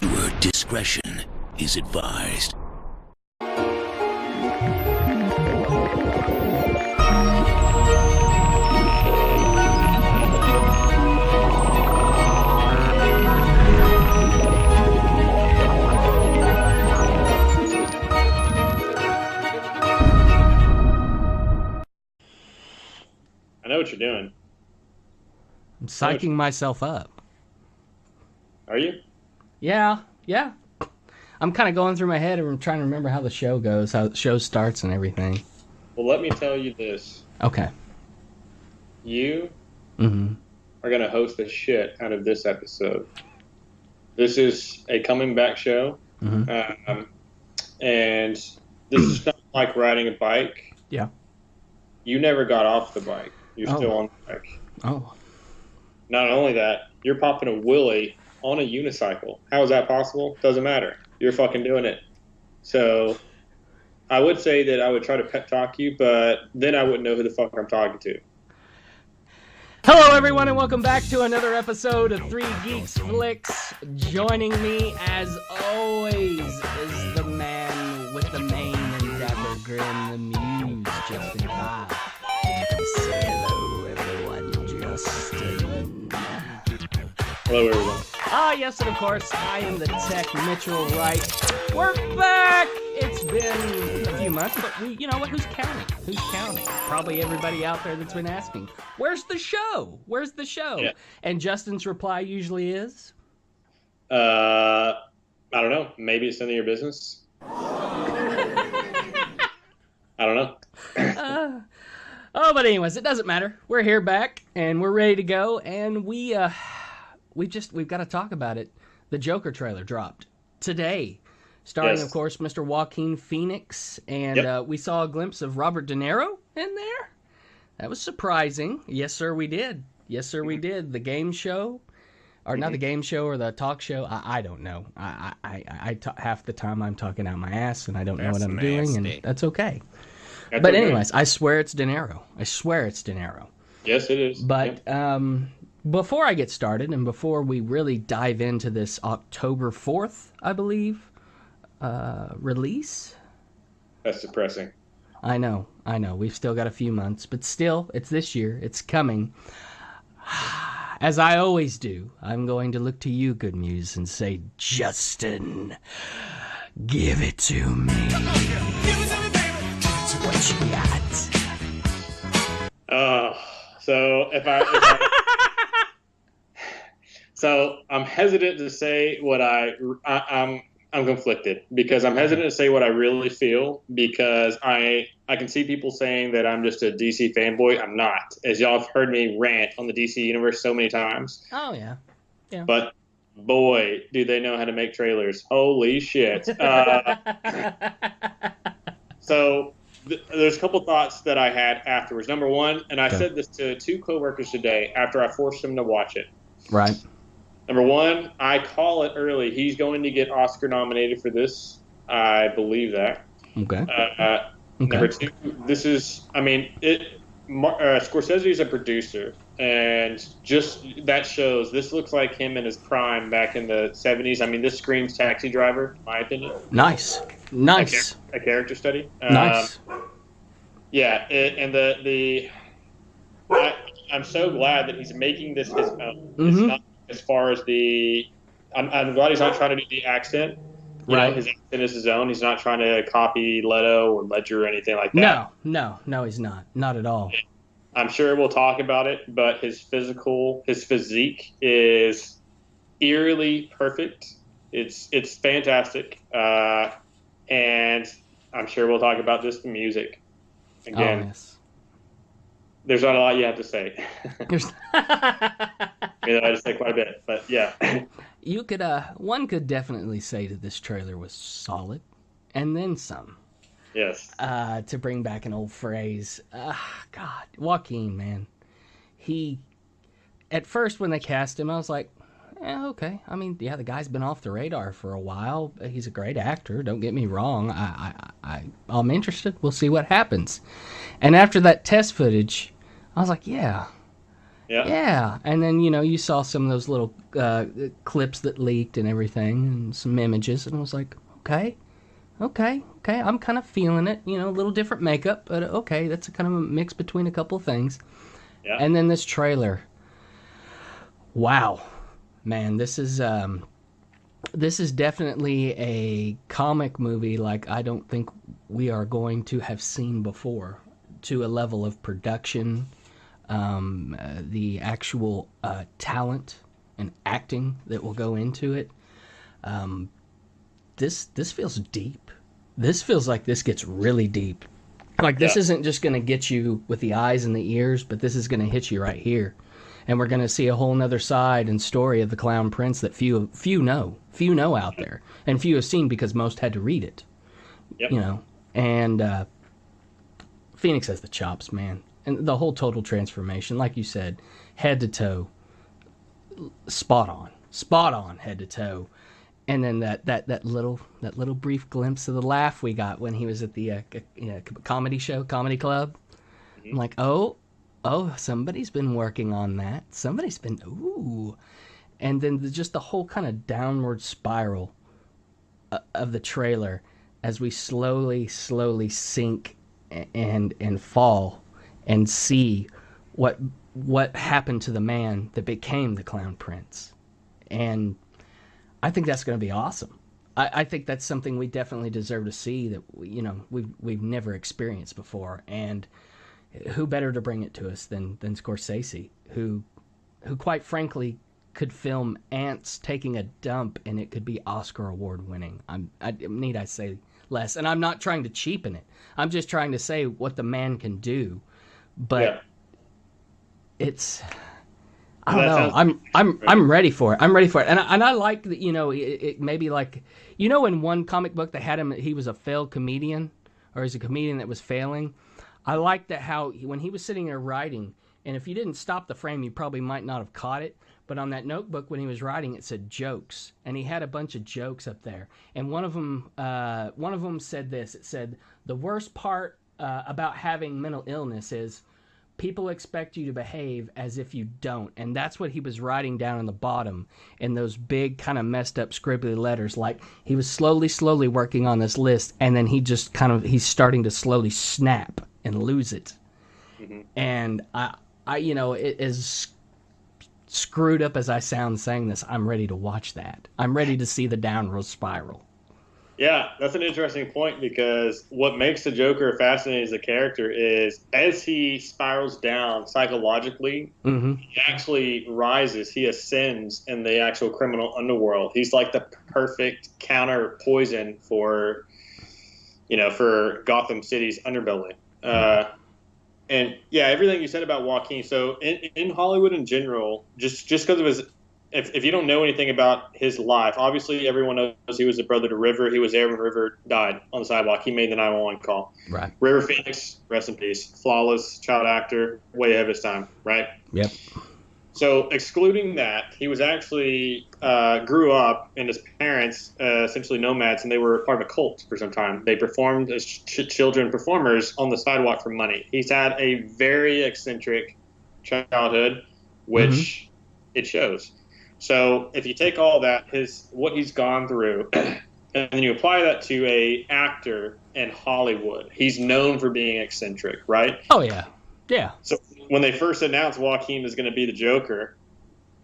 Viewer discretion is advised. I know what you're doing. I'm psyching myself up. Are you? Yeah. I'm kind of going through my head and I'm trying to remember how the show goes, how the show starts and everything. Well, let me tell you this. Okay. You are going to host the shit out of this episode. This is a coming back show. And this is not like riding a bike. Yeah. You never got off the bike. You're still on the bike. Oh. Not only that, you're popping a wheelie on a unicycle. How is that possible? Doesn't matter. You're fucking doing it. So I would say that I would try to pep talk you, but then I wouldn't know who the fuck I'm talking to. Hello, everyone, and welcome back to another episode of Three Geeks Flix. Joining me, as always, is the man with the mane and dapper grin, the muse, Justin Kyle. Say hello, everyone, Justin. Hello, everyone. Ah, yes, and of course, I am the Tech Mitchell Wright. We're back! It's been a few months, but you know what? Who's counting? Who's counting? Probably everybody out there that's been asking, where's the show? Where's the show? Yeah. And Justin's reply usually is? I don't know. Maybe it's none of your business. I don't know. But anyways, it doesn't matter. We're here back, and we're ready to go, and we've got to talk about it. The Joker trailer dropped today, starring, of course, Mr. Joaquin Phoenix, and we saw a glimpse of Robert De Niro in there. That was surprising. Yes, sir, we did. The game show, or not the game show, or the talk show. I don't know. Half the time I'm talking out my ass, and I don't know what I'm doing, and that's okay. But anyways, I swear it's De Niro. Yes, it is. But before I get started, and before we really dive into this October 4th, I believe, release. That's depressing. I know. We've still got a few months, but still, it's this year. It's coming. As I always do, I'm going to look to you, Good Muse, and say, Justin, give it to me. What you got? So I'm hesitant to say what I'm conflicted because I'm hesitant to say what I really feel because I can see people saying that I'm just a DC fanboy. I'm not. As y'all have heard me rant on the DC universe so many times. Oh, yeah. But boy, do they know how to make trailers. Holy shit. So there's a couple thoughts that I had afterwards. Number one, and I said this to two coworkers today after I forced them to watch it. Right. Number one, I call it early. He's going to get Oscar nominated for this. I believe that. Okay. Number two, Scorsese is a producer, and just that shows this looks like him in his prime back in the 70s. I mean, this screams Taxi Driver, in my opinion. Nice. A character study. Nice. Yeah, I'm so glad that he's making this his own. It's not as far as I'm glad he's not trying to do the accent. You know, his accent is his own. He's not trying to copy Leto or Ledger or anything like that. No, he's not. Not at all. I'm sure we'll talk about it, but his physique is eerily perfect. It's fantastic. And I'm sure we'll talk about the music. Again, yes. There's not a lot you have to say. I just say quite a bit, but yeah. One could definitely say that this trailer was solid, and then some. Yes. To bring back an old phrase, God, Joaquin, man, at first when they cast him, I was like, okay. I mean, yeah, the guy's been off the radar for a while. He's a great actor. Don't get me wrong. I'm interested. We'll see what happens. And after that test footage, I was like, yeah, Yeah. Yeah, and then you saw some of those little clips that leaked and everything, and some images, and I was like, okay, okay, I'm kind of feeling it. A little different makeup, but okay, that's a kind of a mix between a couple of things. Yeah. And then this trailer, wow, man, this is definitely a comic movie like I don't think we are going to have seen before, to a level of production, the actual talent and acting that will go into it. This feels deep. This feels like this gets really deep. Like this isn't just going to get you with the eyes and the ears, but this is going to hit you right here. And we're going to see a whole nother side and story of the Clown Prince that few know out there, and few have seen because most had to read it. Yep. And Phoenix has the chops, man, and the whole total transformation, like you said, head to toe, spot on, head to toe. And then that little brief glimpse of the laugh we got when he was at the comedy club. I'm like, oh, somebody's been working on that. Somebody's been ooh, and then just the whole kind of downward spiral of the trailer as we slowly sink and fall and see what happened to the man that became the Clown Prince. And I think that's going to be awesome. I think that's something we definitely deserve to see that we've never experienced before. And who better to bring it to us than Scorsese, who quite frankly could film ants taking a dump and it could be Oscar award winning. Need I say less? And I'm not trying to cheapen it. I'm just trying to say what the man can do. But it's, I don't know. I'm ready for it. I'm ready for it. And I like that. It maybe like in one comic book they had him. He was a failed comedian, or he's a comedian that was failing. I like that how when he was sitting there writing, and if you didn't stop the frame, you probably might not have caught it. But on that notebook when he was writing, it said jokes, and he had a bunch of jokes up there. And one of them said this. It said the worst part about having mental illness is people expect you to behave as if you don't. And that's what he was writing down on the bottom in those big kind of messed up scribbly letters. Like he was slowly working on this list, and then he's starting to slowly snap and lose it. Mm-hmm. And I it is screwed up as I sound saying this. I'm ready to watch that. I'm ready to see the downward spiral. Yeah, that's an interesting point, because what makes the Joker fascinating as a character is as he spirals down psychologically, he actually rises, he ascends in the actual criminal underworld. He's like the perfect counter poison for Gotham City's underbelly. And yeah, everything you said about Joaquin. So in Hollywood in general, just because of his, if you don't know anything about his life, obviously everyone knows he was the brother to River. He was there when River died on the sidewalk. He made the 911 call. Right. River Phoenix, rest in peace. Flawless child actor, way ahead of his time. Right. Yep. So excluding that, he was actually grew up, and his parents essentially nomads, and they were part of a cult for some time. They performed as children performers on the sidewalk for money. He's had a very eccentric childhood, which it shows. So if you take all that, what he's gone through, and then you apply that to a actor in Hollywood, he's known for being eccentric, right? Oh yeah, yeah. So when they first announced Joaquin was going to be the Joker,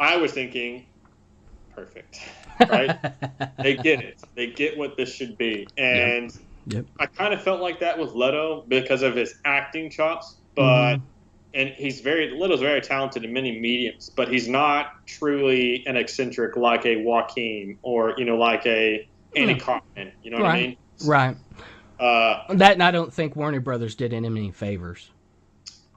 I was thinking, perfect, right? They get it. They get what this should be. And I kind of felt like that with Leto because of his acting chops, but and Leto's very talented in many mediums, but he's not truly an eccentric like a Joaquin or, like a Andy Kaufman. You know what I mean? Right. That, and I don't think Warner Brothers did him any favors.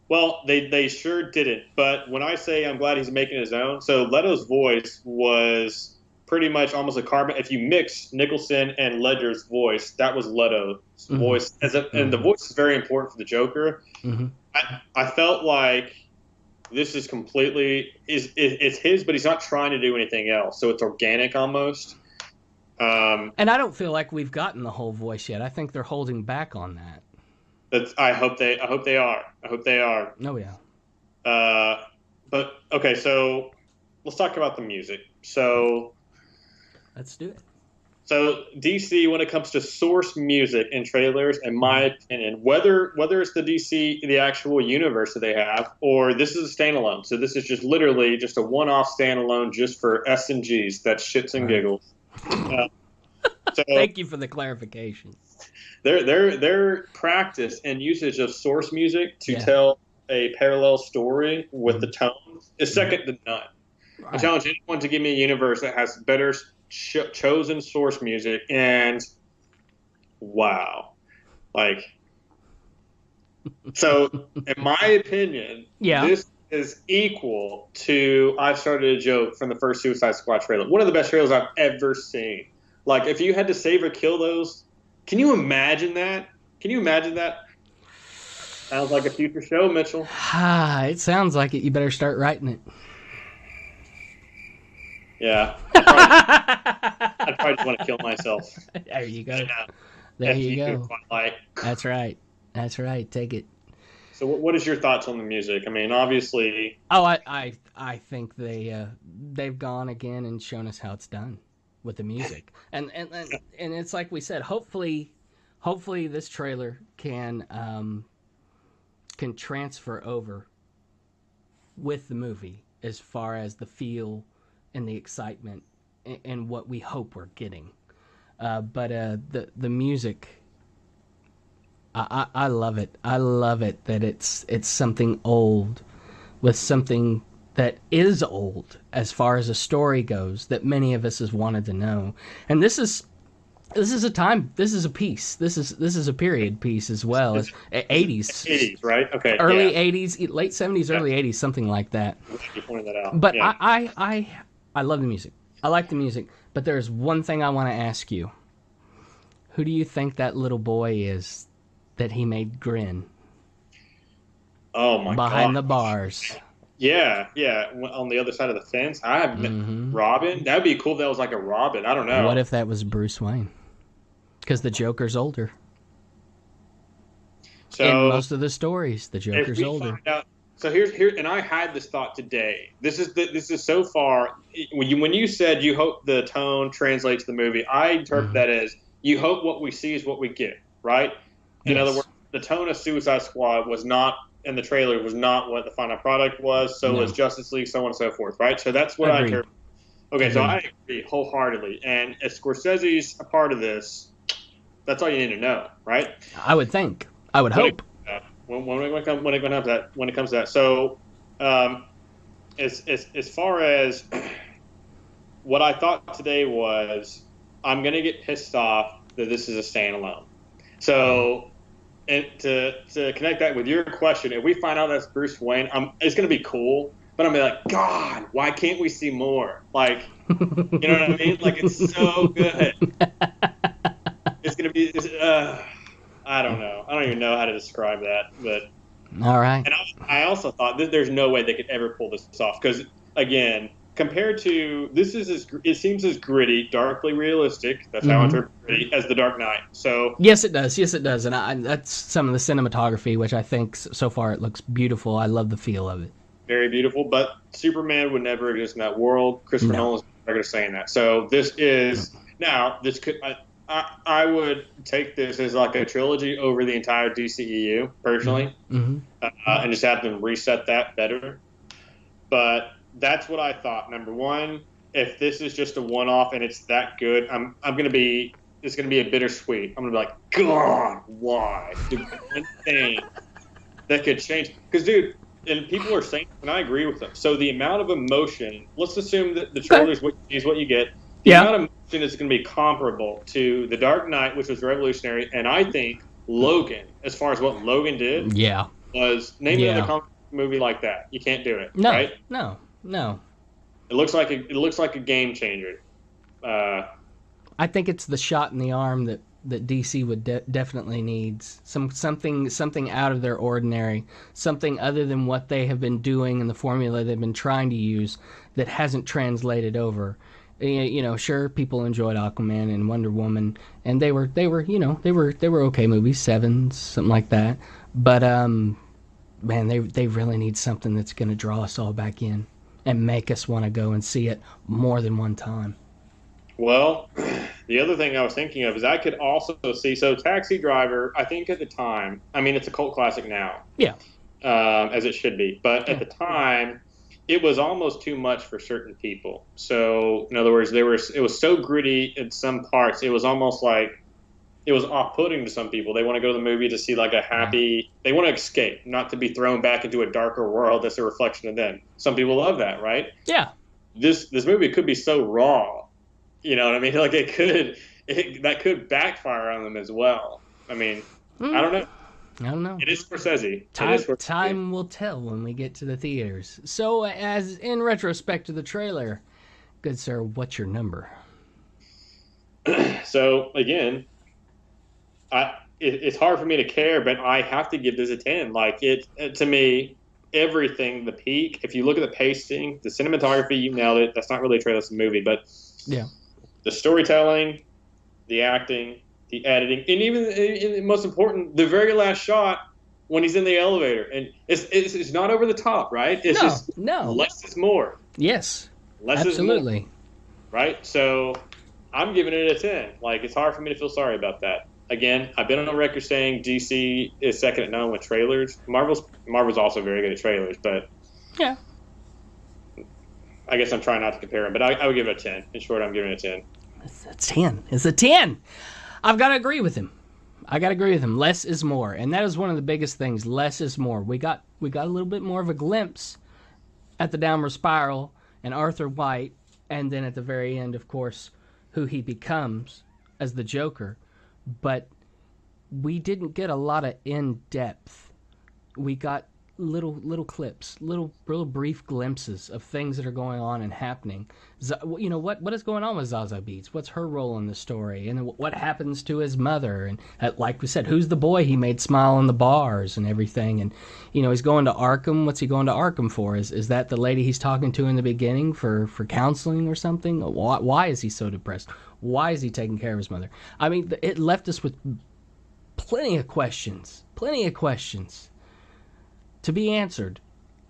Well, they sure didn't. But when I say I'm glad he's making his own, so Leto's voice was pretty much almost a carbon. If you mix Nicholson and Ledger's voice, that was Leto's voice. And the voice is very important for the Joker. I felt like this is completely it's his, but he's not trying to do anything else. So it's organic almost. And I don't feel like we've gotten the whole voice yet. I think they're holding back on that. I hope they are. Oh yeah. But okay, so let's talk about the music. Let's do it. So DC, when it comes to source music in trailers, in my opinion, whether it's the DC, the actual universe that they have, or this is a standalone. So this is just literally just a one-off standalone, just for S and Gs. That's shits and giggles. So Thank you for the clarification. their practice and usage of source music to tell a parallel story with the tones is second to none. Right. I challenge anyone to give me a universe that has better chosen source music, and wow, like, so in my opinion, this is equal to "I've Started a Joke" from the first Suicide Squad trailer. One of the best trailers I've ever seen. Like, if you had to save or kill those, can you imagine that? Sounds like a future show, Mitchell. It sounds like it. You better start writing it. Yeah. I'd probably just want to kill myself. There you go. There you go. Like, That's right. That's right. Take it. So what is your thoughts on the music? I mean, obviously. Oh, I think they've gone again and shown us how it's done with the music. And it's like we said, hopefully this trailer can transfer over with the movie as far as the feel and the excitement and what we hope we're getting. But the music, I love it. I love it that it's something old with something that is old as far as a story goes that many of us has wanted to know. And this is a time. This is a piece. This is a period piece as well. As 80s. 80s, right? Okay. Early 80s, late 70s, early 80s, something like that. You pointed that out. But I love the music. I like the music. But there's one thing I want to ask you. Who do you think that little boy is that he made grin? Oh my god! Behind the bars. Yeah. On the other side of the fence. I have Robin. That would be cool if that was like a Robin. I don't know. What if that was Bruce Wayne? Because the Joker's older. So in most of the stories, the Joker's older. So here's and I had this thought today. This is so far when you said you hope the tone translates the movie. I interpret that as you hope what we see is what we get, right? In other words, the tone of Suicide Squad was not, and the trailer was not what the final product was. So was Justice League, so on and so forth, right? So that's what I interpret. Okay, so I agree wholeheartedly. And if Scorsese's a part of this, that's all you need to know, right? I would think. I would hope. When it comes to that. So, as far as what I thought today was, I'm gonna get pissed off that this is a standalone. So, and to connect that with your question, if we find out that's Bruce Wayne, it's gonna be cool. But I'm gonna be like, God, why can't we see more? Like, you know what I mean? Like, it's so good. It's gonna be. I don't know. I don't even know how to describe that. But all right. And I also thought that there's no way they could ever pull this off because, again, compared to it seems as gritty, darkly realistic. That's how I interpret gritty as The Dark Knight. So yes, it does. And that's some of the cinematography, which I think so far it looks beautiful. I love the feel of it. Very beautiful, but Superman would never exist in that world. Christopher Nolan's not going to say that. So this is now this could. I would take this as like a trilogy over the entire DCEU, personally, and just have them reset that better. But that's what I thought. Number one, if this is just a one-off and it's that good, it's gonna be a bittersweet. I'm gonna be like, God, why? The one thing that could change, because dude, and people are saying, and I agree with them. So the amount of emotion, let's assume that the trailer is what you get. The amount of emotion is going to be comparable to The Dark Knight, which was revolutionary, and I think Logan, as far as what Logan did, was name another comic movie like that. You can't do it, right? No. It looks like a game changer. I think it's the shot in the arm that DC would definitely needs. Something out of their ordinary, something other than what they have been doing and the formula they've been trying to use that hasn't translated over. You know, sure, people enjoyed Aquaman and Wonder Woman, and they were okay movies, sevens, something like that. But man, they really need something that's going to draw us all back in and make us want to go and see it more than one time. Well, the other thing I was thinking of is I could also see, so Taxi Driver, I think at the time, I mean, it's a cult classic now. Yeah. As it should be. But at the time, it was almost too much for certain people. So, in other words, it was so gritty in some parts, it was almost like it was off-putting to some people. They want to go to the movie to see like a happy, they want to escape, not to be thrown back into a darker world that's a reflection of them. Some people love that, right? Yeah. This movie could be so raw. You know what I mean? Like that could backfire on them as well. I mean, I don't know. I don't know. It is Scorsese. Time will tell when we get to the theaters. So, as in retrospect to the trailer, good sir, what's your number? So again, it's hard for me to care, but I have to give this a 10. Like to me, everything, the peak. If you look at the pacing, the cinematography, you nailed it. That's not really a trailer; it's a movie, but yeah, the storytelling, the acting, the editing, and even most important, the very last shot when he's in the elevator, and it's not over the top, right? It's just less is more. Yes, less absolutely. is more, right? So I'm giving it a 10. Like, it's hard for me to feel sorry about that. Again, I've been on record saying DC is second to none with trailers. Marvel's also very good at trailers, but yeah, I guess I'm trying not to compare them. But I would give it a 10. In short, I'm giving it a 10. It's a 10. It's a 10. I've got to agree with him. Less is more, and that is one of the biggest things. Less is more. We got a little bit more of a glimpse at the downward spiral and Arthur White, and then at the very end, of course, who he becomes as the Joker. But we didn't get a lot of in-depth. We got little clips, little brief glimpses of things that are going on and happening. You know, what is going on with Zaza Beetz? What's her role in the story? And then what happens to his mother? And like we said, who's the boy he made smile in the bars and everything? And, you know, he's going to Arkham. What's he going to Arkham for? Is that the lady he's talking to in the beginning for counseling or something? Why is he so depressed? Why is he taking care of his mother? I mean, it left us with plenty of questions to be answered.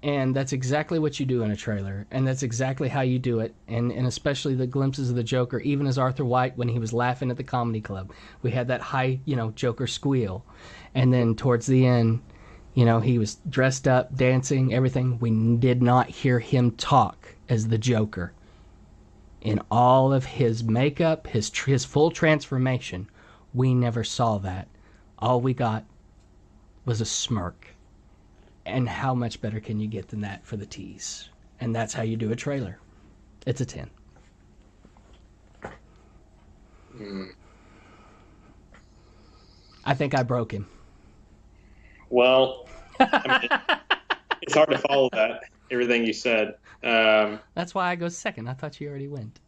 And that's exactly what you do in a trailer. And that's exactly how you do it. And especially the glimpses of the Joker, even as Arthur White, when he was laughing at the comedy club. We had that high, Joker squeal. And then towards the end, he was dressed up, dancing, everything. We did not hear him talk as the Joker. In all of his makeup, his full transformation, we never saw that. All we got was a smirk. And how much better can you get than that for the tease? And that's how you do a trailer. It's a 10. I think I broke him. Well, it's hard to follow that, everything you said. That's why I go second. I thought you already went.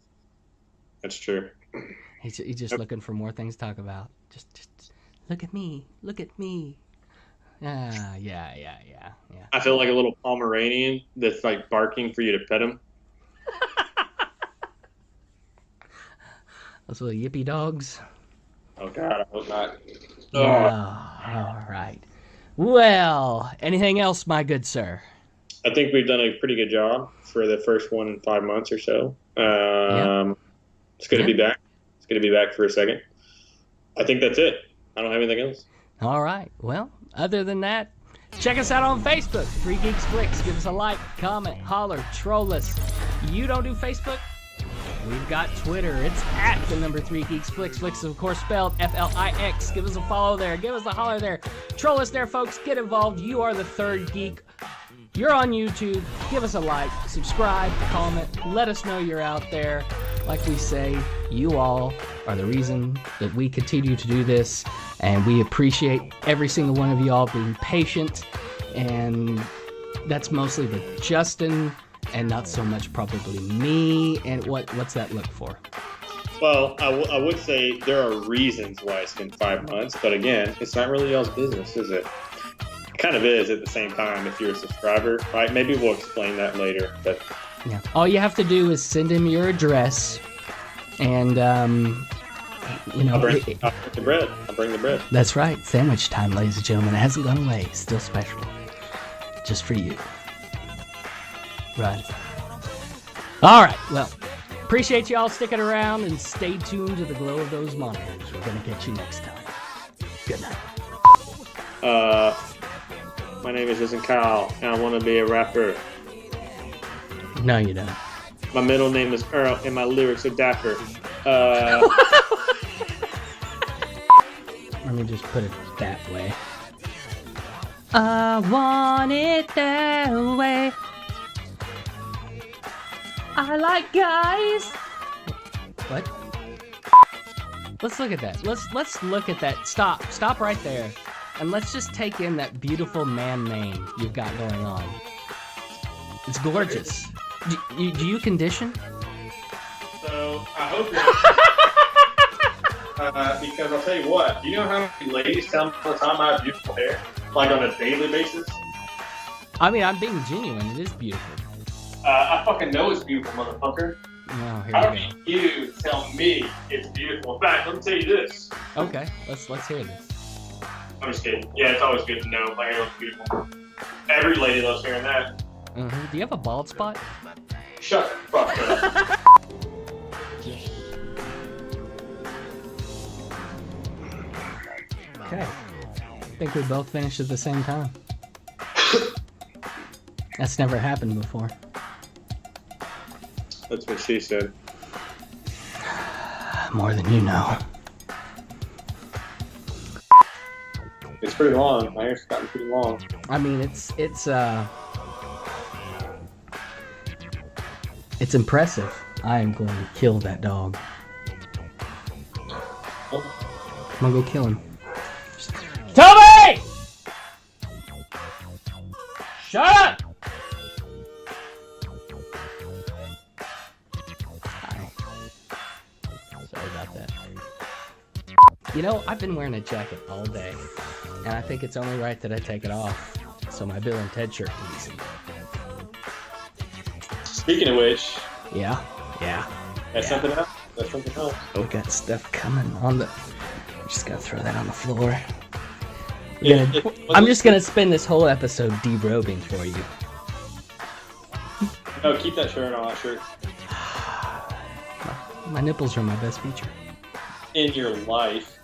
That's true. He's just looking for more things to talk about. Just look at me. Look at me. Yeah. I feel like a little Pomeranian that's like barking for you to pet him. Those little yippy dogs. Oh God, I hope not. Oh, all right. Well, anything else, my good sir? I think we've done a pretty good job for the first 1 in 5 months or so. It's good to be back. It's good to be back for a second. I think that's it. I don't have anything else. All right. Well, other than that, check us out on Facebook, 3 Geeks Flix. Give us a like, comment, holler, troll us. You don't do Facebook? We've got Twitter. It's at the number 3 Geeks Flix. Flix is, of course, spelled F-L-I-X. Give us a follow there. Give us a holler there. Troll us there, folks. Get involved. You are the third geek. You're on YouTube. Give us a like, subscribe, comment. Let us know you're out there. Like we say, you all are the reason that we continue to do this. And we appreciate every single one of you all being patient. And that's mostly with Justin and not so much probably me. And what's that look for? Well, I would say there are reasons why it's been 5 months. But again, it's not really y'all's business, is it? It kind of is at the same time if you're a subscriber, right? Maybe we'll explain that later. But yeah, all you have to do is send him your address and I'll bring the bread. I'll bring the bread. That's right. Sandwich time, ladies and gentlemen. It hasn't gone away. It's still special. just for you. Right. All right, well, appreciate you all sticking around and stay tuned to the glow of those monitors. We're going to get you next time. Good night. My name is Jason Kyle, and I want to be a rapper. No, you don't. My middle name is Earl, and my lyrics are dapper. Let me just put it that way. I want it that way. I like guys. What? Let's look at that. Let's look at that. Stop right there, and let's just take in that beautiful man mane you've got going on. It's gorgeous. Do you condition? So I hope that because I'll tell you what. Do you know how many ladies tell me all the time I have beautiful hair, like on a daily basis? I mean, I'm being genuine. It is beautiful. I fucking know it's beautiful, motherfucker. Oh, here How we can go. you tell me it's beautiful? In fact, let me tell you this. Okay, let's hear this. I'm just kidding. Yeah, it's always good to know my hair looks beautiful. Every lady loves hearing that. Mm-hmm. Do you have a bald spot? Shut the fuck up. Okay. I think we both finished at the same time. That's never happened before. That's what she said. More than you know. It's pretty long. My hair's gotten pretty long. I mean, it's impressive. I am going to kill that dog. I'm gonna go kill him. Toby! Shut up! Hi. Sorry about that. You know, I've been wearing a jacket all day, and I think it's only right that I take it off so my Bill and Ted shirt can be seen. Speaking of which, Yeah. that's something else. That's something else. We got stuff coming on the. Just gotta throw that on the floor. Yeah, I'm just gonna spend this whole episode derobing for you. No, keep that shirt on. That shirt My nipples are my best feature. in your life.